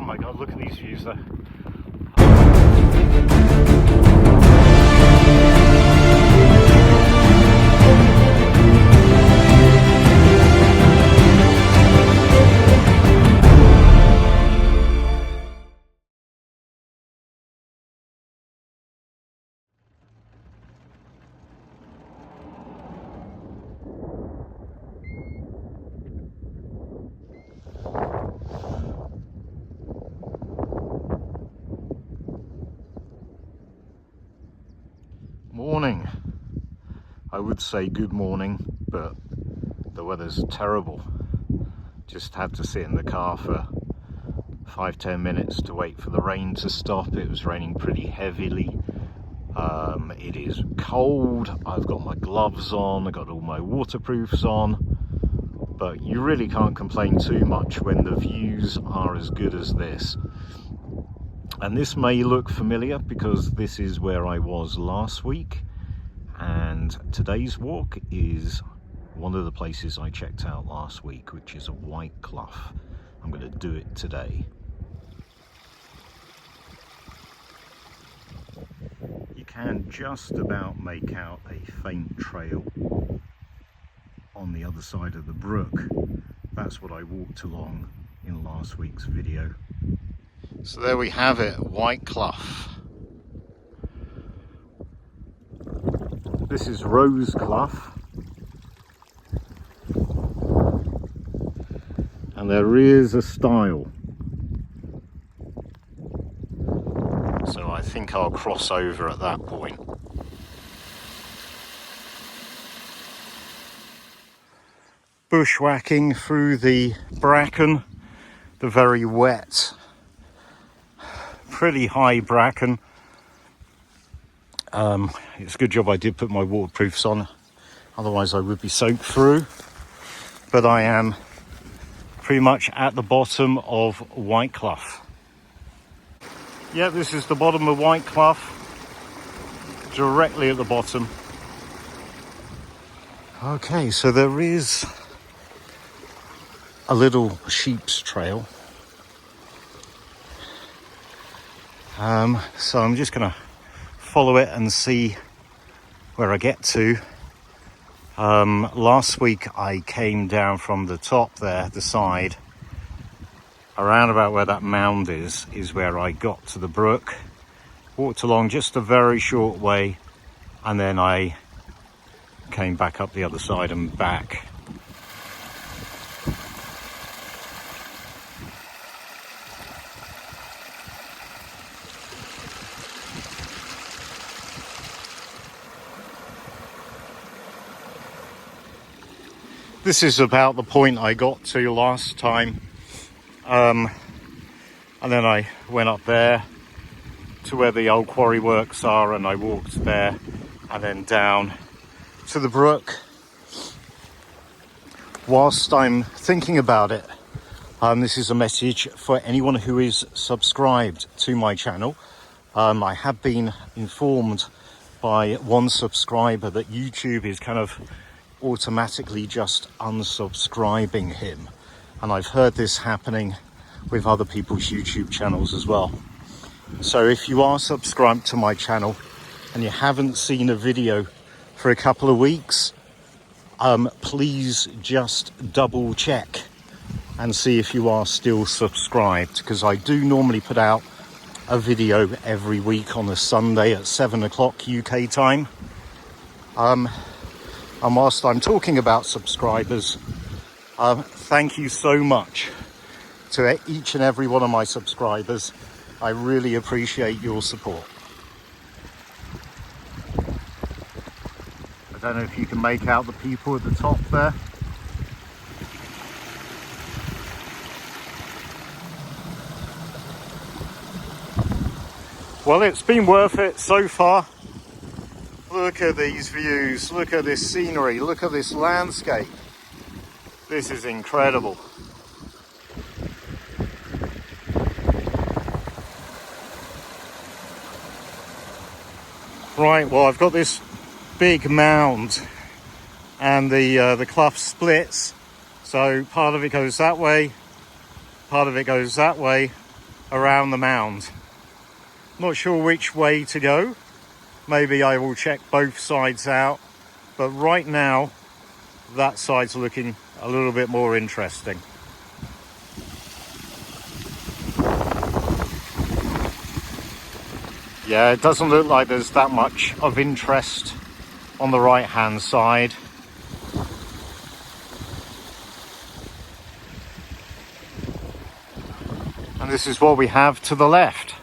Oh my god, look at these views there. Morning. I would say good morning, but the weather's terrible. Just had to sit in the car for 5-10 minutes to wait for the rain to stop. It was raining pretty heavily. It is cold. I've got my gloves on, I've got all my waterproofs on, but you really can't complain too much when the views are as good as this. And this may look familiar because this is where I was last week, and today's walk is one of the places I checked out last week, which is a White Clough. I'm going to do it today. You can just about make out a faint trail on the other side of the brook. That's what I walked along in last week's video. So there we have it, White Clough. This is Rose Clough. And there is a stile. So I think I'll cross over at that point. Bushwhacking through the bracken, the very wet, pretty high bracken. It's a good job I did put my waterproofs on, otherwise I would be soaked through. But I am pretty much at the bottom of White Clough. Yeah, this is the bottom of White Clough, directly at the bottom. Okay, so there is a little sheep's trail. So I'm just gonna follow it and see where I get to. Last week I came down from the top there, the side, around about where that mound is where I got to the brook, walked along just a very short way, and then I came back up the other side and back. This is about the point I got to last time, and then I went up there to where the old quarry works are, and I walked there and then down to the brook. Whilst I'm thinking about it, this is a message for anyone who is subscribed to my channel. I have been informed by one subscriber that YouTube is kind of automatically just unsubscribing him, and I've heard this happening with other people's YouTube channels as well. So if you are subscribed to my channel and you haven't seen a video for a couple of weeks, please just double check and see if you are still subscribed, because I do normally put out a video every week on a Sunday at 7 o'clock UK time. And whilst I'm talking about subscribers, thank you so much to each and every one of my subscribers. I really appreciate your support. I don't know if you can make out the people at the top there. Well, it's been worth it so far. Look at these views, look at this scenery, look at this landscape. This is incredible. Right, well, I've got this big mound and the clough splits. So part of it goes that way, part of it goes that way, around the mound. Not sure which way to go. Maybe I will check both sides out, but right now that side's looking a little bit more interesting. Yeah, it doesn't look like there's that much of interest on the right hand side. And this is what we have to the left.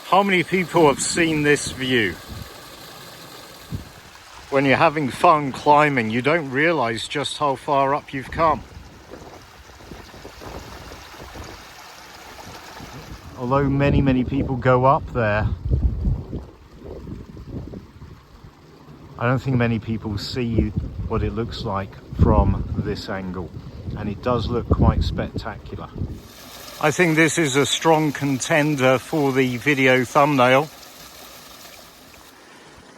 How many people have seen this view? When you're having fun climbing, you don't realize just how far up you've come. Although many people go up there, I don't think many people see what it looks like from this angle, and it does look quite spectacular. I think this is a strong contender for the video thumbnail.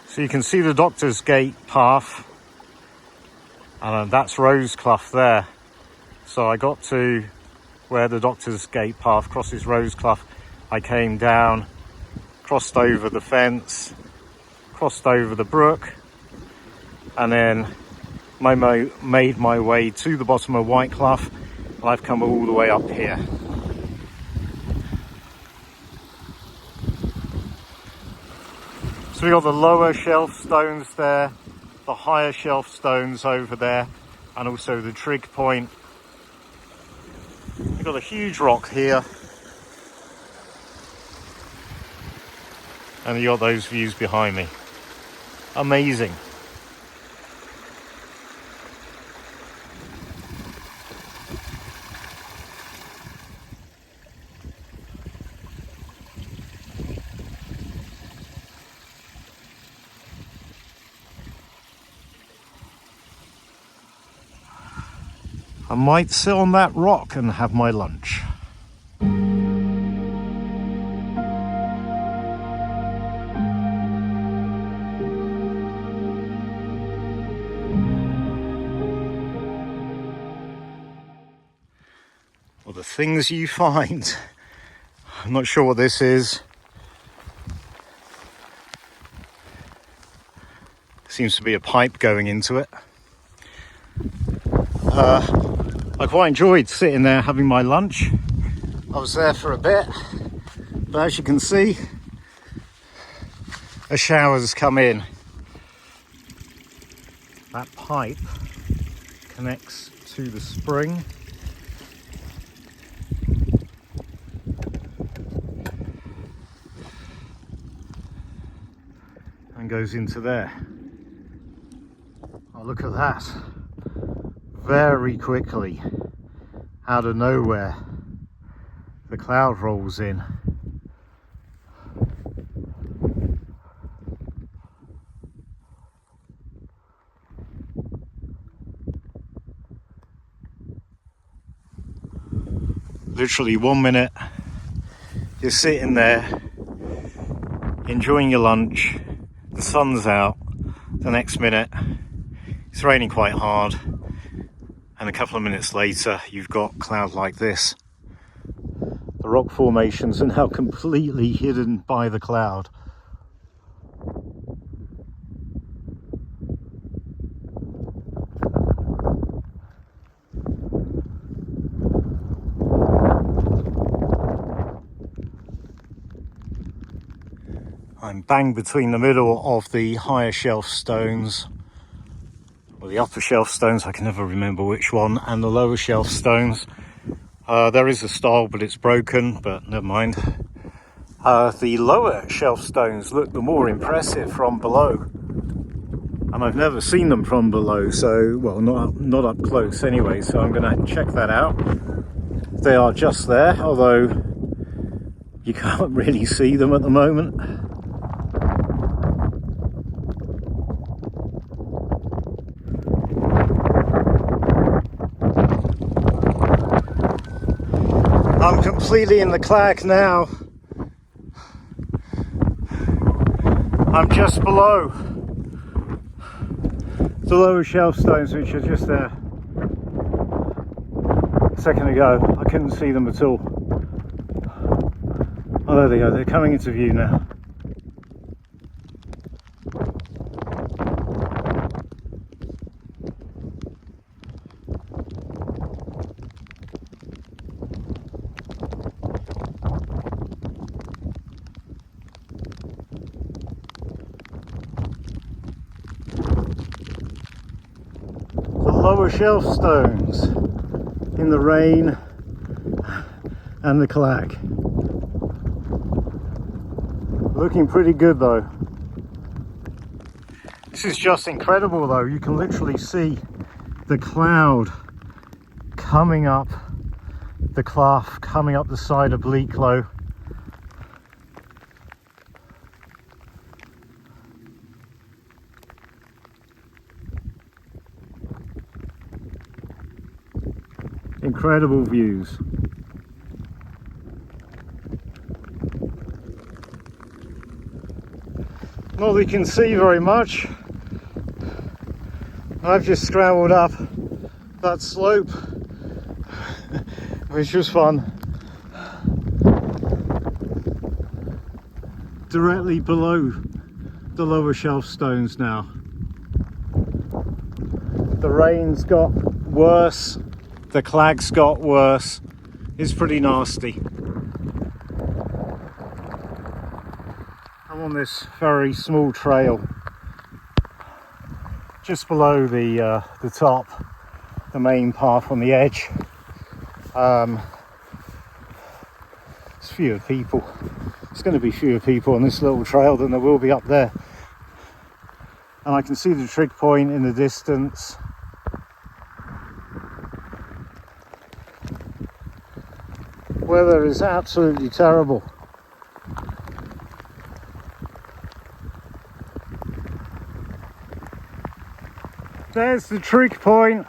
So you can see the Doctor's Gate path, and that's Rose Clough there. So I got to where the Doctor's Gate path crosses Rose Clough. I came down, crossed over the fence, crossed over the brook, and then made my way to the bottom of White Clough, and I've come all the way up here. So we've got the lower shelf stones there, the higher shelf stones over there, and also the trig point. We've got a huge rock here. And you got those views behind me. Amazing. I might sit on that rock and have my lunch. Well, the things you find. I'm not sure what this is. Seems to be a pipe going into it. I quite enjoyed sitting there having my lunch. I was there for a bit, but as you can see, a shower's come in. That pipe connects to the spring. And goes into there. Oh, look at that. Very quickly, out of nowhere, the cloud rolls in. Literally 1 minute, you're sitting there, enjoying your lunch, the sun's out, the next minute, it's raining quite hard, and a couple of minutes later you've got cloud like this. The rock formations are now completely hidden by the cloud. I'm bang between the middle of the higher shelf stones, or the upper shelf stones, I can never remember which one, and the lower shelf stones. There is a stile, but it's broken, but never mind. The lower shelf stones look the more impressive from below, and I've never seen them from below, so, well, not up close anyway, so I'm going to check that out. They are just there, although you can't really see them at the moment. I'm completely in the Clag now. I'm just below the lower shelf stones, which are just there. A second ago, I couldn't see them at all. Oh, there they go, they're coming into view now. Lower shelf stones in the rain and the Clag. Looking pretty good though. This is just incredible though. You can literally see the cloud coming up the Clough, coming up the side of Bleaklow. Incredible views. Not that you can see very much. I've just scrambled up that slope, which was fun. Directly below the lower shelf stones now. The rain's got worse. The Clag's got worse. It's pretty nasty. I'm on this very small trail just below the top, the main path on the edge. It's fewer people. It's going to be fewer people on this little trail than there will be up there. And I can see the trig point in the distance. Weather is absolutely terrible. There's the trig point.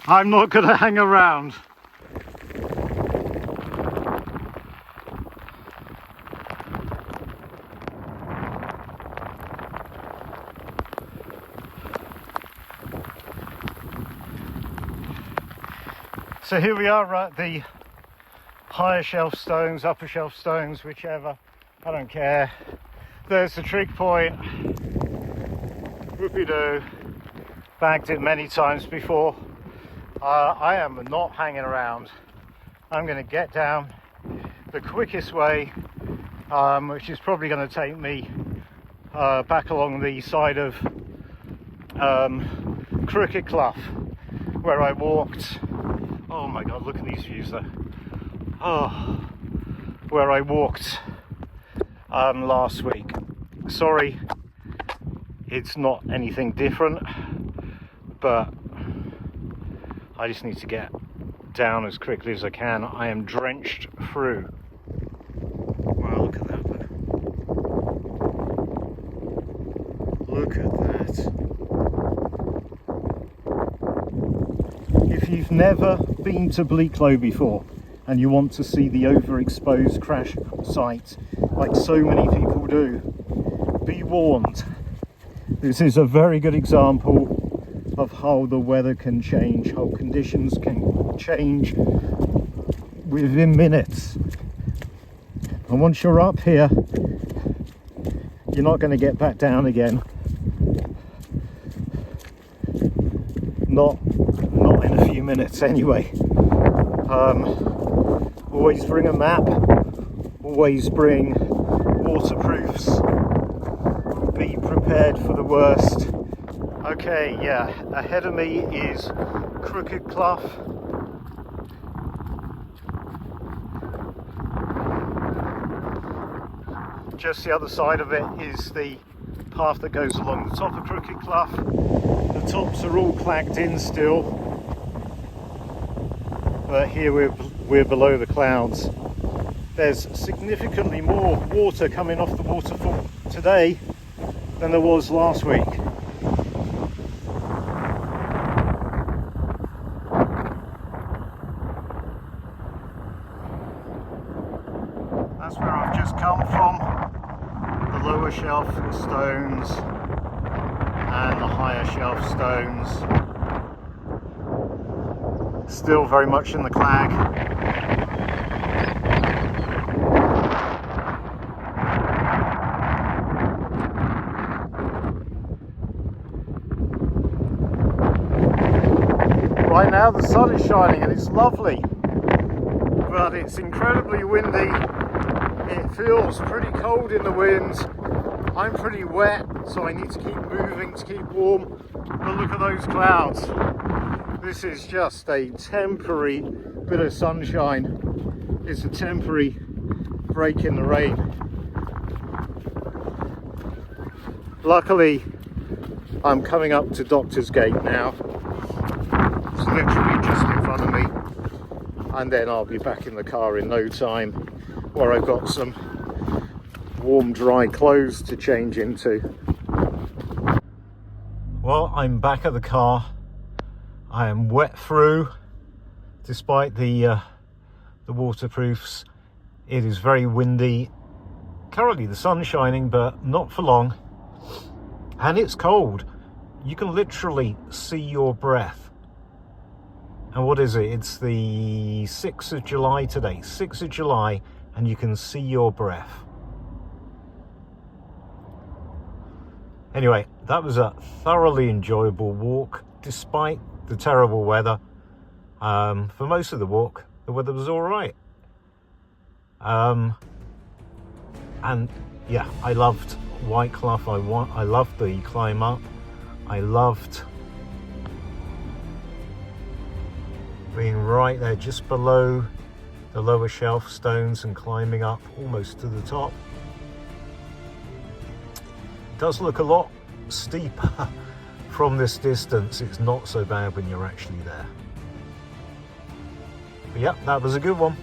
I'm not going to hang around. So here we are at the higher shelf stones, upper shelf stones, whichever, I don't care. There's the trig point. Whoopie-doo. Bagged it many times before. I am not hanging around. I'm going to get down the quickest way, which is probably going to take me back along the side of White Clough, where I walked. Oh my god, look at these views though. Oh, where I walked last week. Sorry, it's not anything different, but I just need to get down as quickly as I can. I am drenched through. Wow, look at that though. Look at that. If you've never been to Bleaklow before and you want to see the overexposed crash site like so many people do, be warned. This is a very good example of how the weather can change, how conditions can change within minutes. And once you're up here, you're not going to get back down again. Not in a few minutes anyway. Always bring a map, always bring waterproofs, be prepared for the worst. Okay, yeah, ahead of me is White Clough. Just the other side of it is the path that goes along the top of White Clough. The tops are all clagged in still, but here we're below the clouds. There's significantly more water coming off the waterfall today than there was last week. stones and the higher shelf stones. Still very much in the Clag. Right now the sun is shining and it's lovely, but it's incredibly windy. It feels pretty cold in the wind. I'm pretty wet, so I need to keep moving to keep warm. But look at those clouds. This is just a temporary bit of sunshine. It's a temporary break in the rain. Luckily, I'm coming up to Doctor's Gate now. It's literally just in front of me. And then I'll be back in the car in no time, where I've got some warm, dry clothes to change into. Well, I'm back at the car. I am wet through, despite the waterproofs. It is very windy. Currently the sun's shining, but not for long. And it's cold. You can literally see your breath. And what is it? It's the 6th of July today. 6th of July, and you can see your breath. Anyway, that was a thoroughly enjoyable walk, despite the terrible weather. For most of the walk, the weather was all right. And yeah, I loved White Clough. I loved the climb up. I loved being right there just below the lower shelf stones and climbing up almost to the top. It does look a lot steeper from this distance. It's not so bad when you're actually there. But yeah, that was a good one.